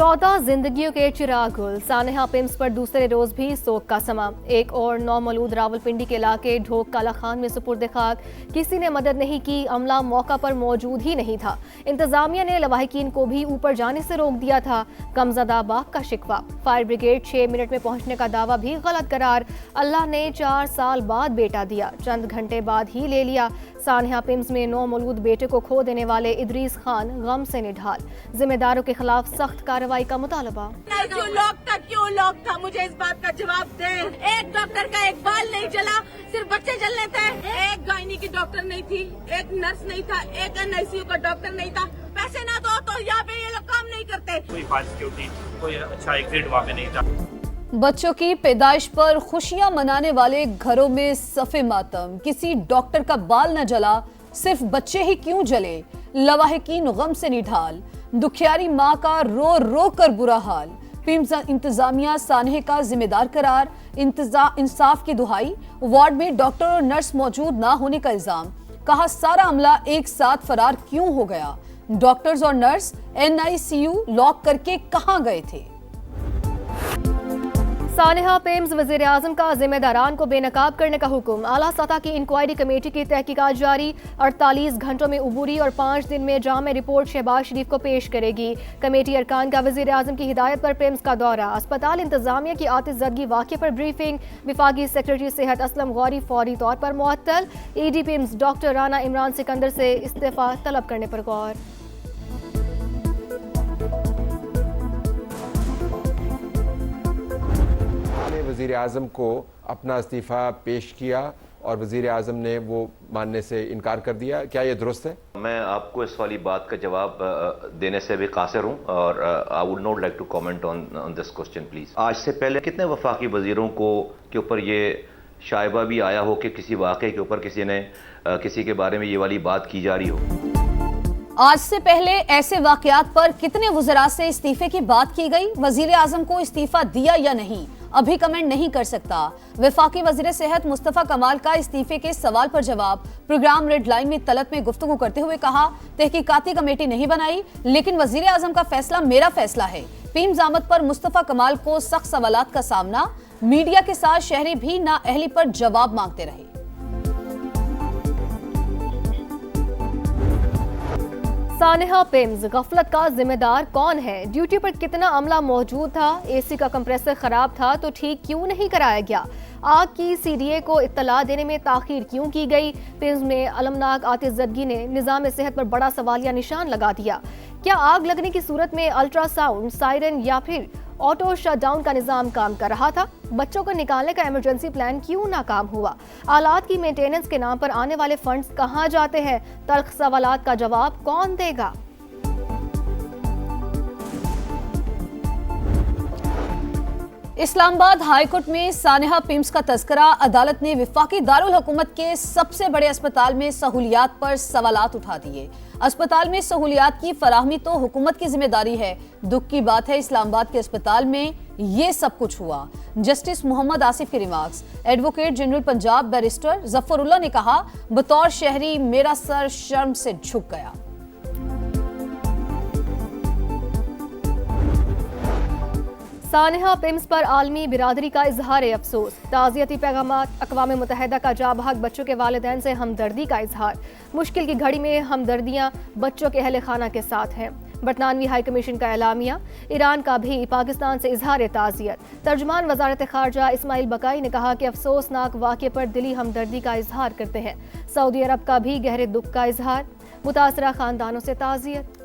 14 जिंदगियों के चिराग गुल सानेहा पिम्स पर दूसरे रोज भी सोग का समा। एक और नौमौलूद रावलपिंडी के इलाके ढोक काला खान में सुपुर्द खाक। किसी ने मदद नहीं की, अमला मौका पर मौजूद ही नहीं था। इंतजामिया ने लवाहिकीन को भी ऊपर जाने से रोक दिया था। कमजदा बाग का शिकवा, फायर ब्रिगेड 6 मिनट में पहुंचने का दावा भी गलत करार। अल्लाह ने 4 साल बाद बेटा दिया, चंद घंटे बाद ही ले लिया। सानेहा पिम्स में नौमौलूद बेटे को खो देने वाले इदरीस खान गम से निढाल। जिम्मेदारों के खिलाफ सख्त कार्रवाई का मुतालबा। क्यों लॉक था मुझे इस बात का जवाब दे। एक डॉक्टर का एक बाल नहीं जला, सिर्फ बच्चे जलने थे। एक गायनी की डॉक्टर नहीं थी, एक नर्स नहीं था, एक NICU का डॉक्टर नहीं था। पैसे ना दो तो यहाँ पे ये लोग काम नहीं करते। कोई फायर सिक्योरिटी, कोई अच्छा एग्जिट वहाँ पे नहीं था। बच्चों की पैदाइश पर खुशियां मनाने वाले घरों में सफ़े मातम। किसी डॉक्टर का बाल न जला, सिर्फ बच्चे ही क्यों जले। लवाहिकीन गम से निढाल, दुखियारी माँ का रो रो कर बुरा हाल। पिम्स इंतजामिया सानहे का जिम्मेदार करार। इंसाफ की दुहाई, वार्ड में डॉक्टर और नर्स मौजूद ना होने का इल्जाम। कहा सारा अमला एक साथ फरार क्यों हो गया। डॉक्टर्स और नर्स NICU लॉक करके कहां गए थे। सानेहा पिम्स वजीर आजम का जिम्मेदारान को बेनकाब करने का हुक्म। आला सतह की इंक्वायरी कमेटी की तहकीकात जारी। 48 घंटों में उबूरी और 5 दिन में जामे रिपोर्ट शहबाज शरीफ को पेश करेगी। कमेटी अरकान का वजीर आजम की हिदायत पर पिम्स का दौरा। अस्पताल इंतजामिया की आतिशज़दगी वाक़े पर ब्रीफिंग। विफाकी सेक्रेटरी सेहत असलम गौरी फौरी तौर पर मुअत्तल। ED PIMS doctor Rana Imran Sikandar से इस्तीफा तलब करने पर गौर। वज़ीर आज़म को अपना इस्तीफ़ा पेश किया और वज़ीर आज़म ने वो मानने से इनकार कर दिया, क्या ये दुरुस्त है? मैं आपको इस वाली बात का जवाब देने से भी कासिर हूँ और I would not like to comment on this question please. आज से पहले कितने वफाकी वज़ीरों के ऊपर ये शायबा भी आया हो कि किसी वाक़े के ऊपर किसी के बारे में ये वाली बात की जा रही हो। आज से पहले ऐसे वाकयात पर कितने वज़रा से इस्तीफे की बात की गई। वजीर आजम को इस्तीफा दिया या नहीं अभी कमेंट नहीं कर सकता। वफाकी वजीर सेहत मुस्तफा कमाल का इस्तीफे के सवाल पर जवाब। प्रोग्राम रेड लाइन में तलब में गुफ्तगू करते हुए कहा, तहकीकाती कमेटी नहीं बनाई, लेकिन वजीर आजम का फैसला मेरा फैसला है। पिम्स आमद पर मुस्तफा कमाल को सख्त सवालात का सामना। मीडिया के साथ शहरी भी नाअहली पर जवाब मांगते रहे। सानेहा पिम्स गफलत का जिम्मेदार कौन है। ड्यूटी पर कितना अमला मौजूद था। AC का कंप्रेसर खराब था तो ठीक क्यों नहीं कराया गया। आग की CDA को इत्तला देने में ताखीर क्यों की गई। पिम्स में अलमनाक आतिशज़दगी ने निज़ाम सेहत पर बड़ा सवालिया निशान लगा दिया। क्या आग लगने की सूरत में अल्ट्रासाउंड, सायरन या फिर ऑटो शटडाउन का निज़ाम काम कर रहा था। बच्चों को निकालने का इमरजेंसी प्लान क्यों नाकाम हुआ। आलात की मेंटेनेंस के नाम पर आने वाले फंड्स कहां जाते हैं। तल्ख सवालात का जवाब कौन देगा। इस्लामाबाद हाई कोर्ट में सानेहा पिम्स का तस्करा। अदालत ने वफाकी दारुल हुकूमत के सबसे बड़े अस्पताल में सहूलियात पर सवालात उठा दिए। अस्पताल में सहूलियात की फराहमी तो हुकूमत की जिम्मेदारी है। दुख की बात है इस्लामाबाद के अस्पताल में ये सब कुछ हुआ। जस्टिस मोहम्मद आसिफ के remarks. Advocate general Punjab barrister Zafrullah ने कहा, बतौर शहरी मेरा सर शर्म से झुक गया। सानेहा पिम्स पर आलमी बिरादरी का इजहार अफसोस। ताज़ियती पैगामात। अक़वाम मुत्तहिदा का जाबहक बच्चों के वालिदैन से हमदर्दी का इजहार। मुश्किल की घड़ी में हमदर्दियाँ बच्चों के अहले खाना के साथ हैं। बरतानवी हाई कमीशन का एलामिया। ईरान का भी पाकिस्तान से इजहार ताज़ियत। तर्जुमान वज़ारत ख़ारजा इस्माइल बकाई ने कहा कि अफसोसनाक वाक़े पर दिली हमदर्दी का इजहार करते हैं। सऊदी अरब का भी गहरे दुख का इजहार। मुतासरा ख़ानदानों से ताज़ियत।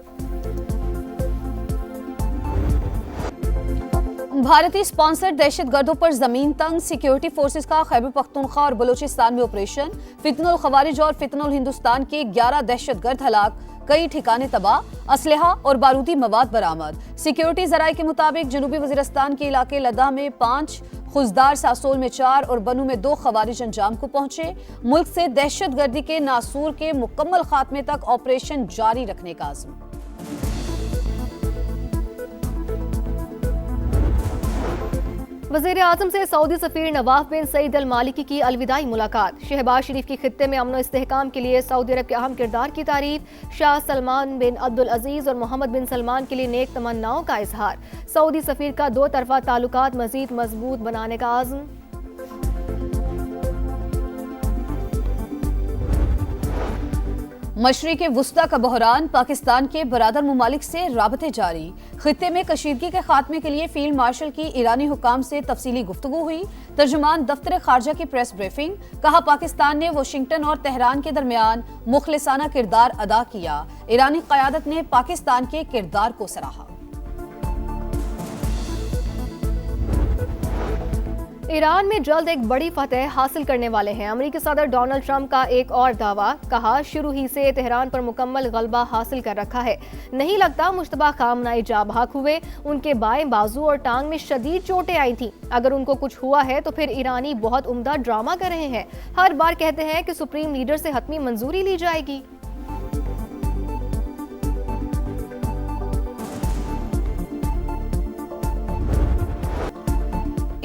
भारतीय स्पॉन्सर्ड दहशतगर्दों पर जमीन तंग। सिक्योरिटी फोर्सेस का खैबर पख्तूनख्वा और बलूचिस्तान में ऑपरेशन। फितनुल खवारिज और फितनुल हिंदुस्तान के 11 दहशतगर्द हलाक, कई ठिकाने तबाह, असलहा और बारूदी मवाद बरामद। सिक्योरिटी जराये के मुताबिक जनूबी वजीरिस्तान के इलाके लद्दाख में 5, खुजदार सासोल में 4 और बनू में 2 खवारिज अंजाम को पहुंचे। मुल्क से दहशतगर्दी के नासूर के मुकम्मल खात्मे तक ऑपरेशन जारी रखने का आज़म। वज़ीर आज़म से सऊदी सफ़ीर नवाफ बिन सईद अल मालिकी की अलविदाई मुलाकात। शहबाज शरीफ की खित्ते में अमन व इस्तेहकाम के लिए सऊदी अरब के अहम किरदार की तारीफ। शाह सलमान बिन अब्दुल अजीज़ और मोहम्मद बिन सलमान के लिए नेक तमन्नाओं का इजहार। सऊदी सफ़ीर का दो तरफा ताल्लुकात मज़ीद मजबूत बनाने का आज़म। मशरिक़ वुस्ता का बहरान, पाकिस्तान के बरादर ममालिक से राबते जारी। खित्ते में कशीदगी के खात्मे के लिए फील्ड मार्शल की ईरानी हुकाम से तफसीली गुफ्तगू हुई। तर्जुमान दफ्तर खारजा की प्रेस ब्रीफिंग। कहा, पाकिस्तान ने वाशिंगटन और तेहरान के दरमियान मुखलिसाना किरदार अदा किया। ईरानी क़यादत ने पाकिस्तान के किरदार को सराहा। ईरान में जल्द एक बड़ी फतह हासिल करने वाले हैं अमेरिकी सदर डोनाल्ड ट्रंप का एक और दावा। कहा, शुरू ही से तेहरान पर मुकम्मल गलबा हासिल कर रखा है। नहीं लगता मुश्तबा खामनाई जा भाग हुए। उनके बाएं बाजू और टांग में शदीद चोटें आई थीं। अगर उनको कुछ हुआ है तो फिर ईरानी बहुत उम्दा ड्रामा कर रहे हैं। हर बार कहते हैं कि सुप्रीम लीडर से हतमी मंजूरी ली जाएगी।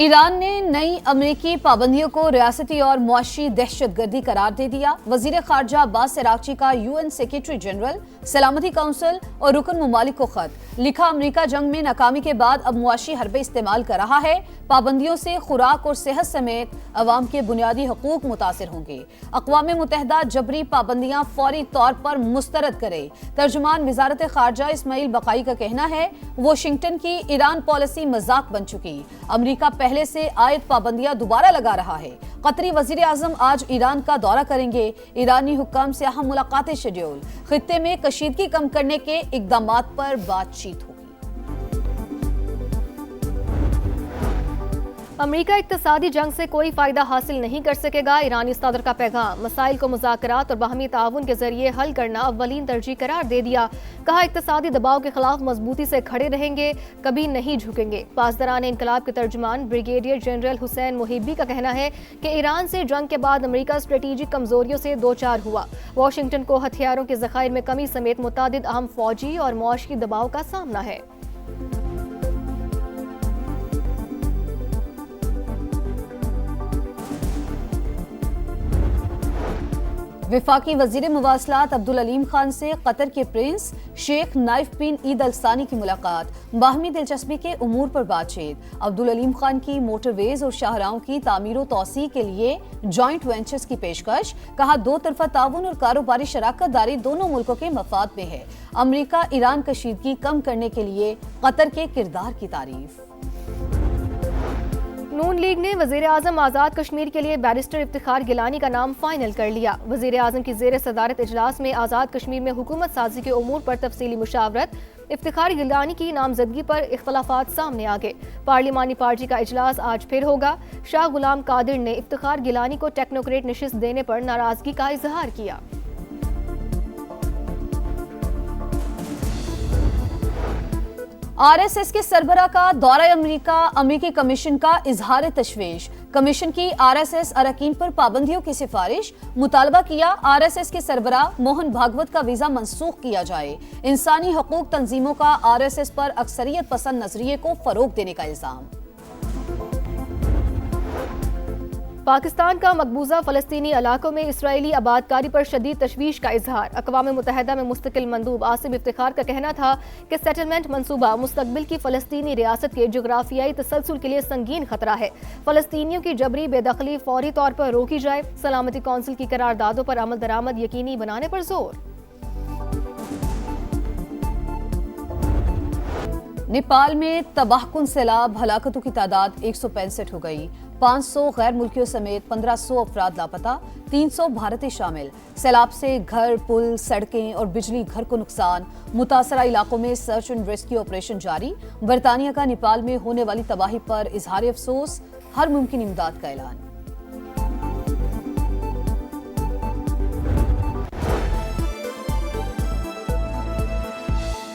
ईरान ने नई अमेरिकी पाबंदियों को रियासती और मुआशी दहशतगर्दी करार दे दिया। वजीर खारजा अब्बास अरागची का यूएन सेक्रेटरी जनरल, सलामती काउंसिल और रुकन ममालिक को खत लिखा। अमेरिका जंग में नाकामी के बाद अब मुआशी हरबे इस्तेमाल कर रहा है। पाबंदियों से खुराक और सेहत समेत अवाम के बुनियादी हकूक मुतासिर होंगे। अक़वाम मुत्तहिदा जबरी पाबंदियां फौरी तौर पर मुस्तरद करे। तर्जुमान वजारत खारजा इस्माइल बकाई का कहना है, वाशिंगटन की ईरान पॉलिसी मजाक बन चुकी। अमेरिका पहले से आयद पाबंदियां दोबारा लगा रहा है। कतरी वजीर आजम आज ईरान का दौरा करेंगे। ईरानी हुक्काम से अहम मुलाकातें शेड्यूल। खित्ते में कशीदगी कम करने के इक़दामात पर बातचीत होगी। अमेरिका इक्तिसादी जंग से कोई फायदा हासिल नहीं कर सकेगा। ईरानी सदर का पैगाम। मसाइल को मुज़ाकरात और बाहमी ताउन के जरिए हल करना अव्वलीन तरजीह करार दे दिया। कहा, इक्तिसादी दबाव के खिलाफ मजबूती से खड़े रहेंगे, कभी नहीं झुकेंगे। पासदारान इनकलाब के तर्जुमान ब्रिगेडियर जनरल हुसैन मुहिब्बी का कहना है कि ईरान से जंग के बाद अमेरिका स्ट्रेटेजिक कमजोरियों से दो चार हुआ। वाशिंगटन को हथियारों के ज़खायर में कमी समेत मुतादिद अहम फौजी और मुआशी दबाव का सामना है। वफाकी वजीर मुवासलात अब्दुल अलीम खान से कतर के प्रिंस शेख नाइफ बिन ईद अल सानी की मुलाकात। बाहमी दिलचस्पी के उमूर पर बातचीत। अब्दुल अलीम खान की मोटरवेज और शाहराहों की तामीर व तौसी के लिए जॉइंट वेंचर्स की पेशकश। कहा, दो तरफा ताउन और कारोबारी शराकत दारी दोनों मुल्कों के मफाद में है। अमरीका ईरान कशीदगी कम करने के लिए कतर के किरदार की तारीफ। नून लीग ने वजीर आजम आज़ाद कश्मीर के लिए बैरिस्टर इफ्तिखार गिलानी का नाम फाइनल कर लिया। वजीर आजम की ज़ेर सदारत इजलास में आज़ाद कश्मीर में हुकूमत साजी के उमूर पर तफसीली मुशावरत। इफ्तिखार गिलानी की नामजदगी पर इख्तलाफात सामने आ गए। पार्लिमानी पार्टी का इजलास आज फिर होगा। शाह गुलाम कादिर ने इफ्तिखार गिलानी को टेक्नोक्रेट नशिस्त देने पर नाराजगी का इजहार किया। आरएसएस के सरबराह का दौरा अमेरिका, अमेरिकी कमीशन का इजहार तशवीश। कमीशन की आरएसएस अरकान पर पाबंदियों की सिफारिश। मुतालबा किया, आरएसएस के सरबराह मोहन भागवत का वीजा मंसूख किया जाए। इंसानी हकूक तंजीमों का आरएसएस पर अक्सरियत पसंद नजरिए को फरोग देने का इल्जाम। पाकिस्तान का मकबूजा फ़लस्तीनी इलाकों में इसराइली आबादकारी पर शदीद तशवीश का इजहार। अक़वाम मुत्तहिदा में मुस्तकिल मंदूब आसिम इफ्तिखार का कहना था कि सेटलमेंट मंसूबा मुस्तकबिल की फ़लस्तीनी रियासत के जोग्राफियाई तसलसल के लिए संगीन खतरा है। फ़लस्तीनियों की जबरी बेदखली फौरी तौर पर रोकी जाए। सलामती कौंसिल की करारदादों पर अमल दरामद यकीनी बनाने पर जोर। नेपाल में तबाहकुन सैलाब, हलाकतों की तादाद 165 हो गई। 500 गैर मुल्कियों समेत 1500 अफराद लापता, 300 भारतीय शामिल। सैलाब से घर, पुल, सड़कें और बिजली घर को नुकसान। मुतासरा इलाकों में सर्च एंड रेस्क्यू ऑपरेशन जारी। बरतानिया का नेपाल में होने वाली तबाही पर इजहार अफसोस, हर मुमकिन इमदाद का ऐलान।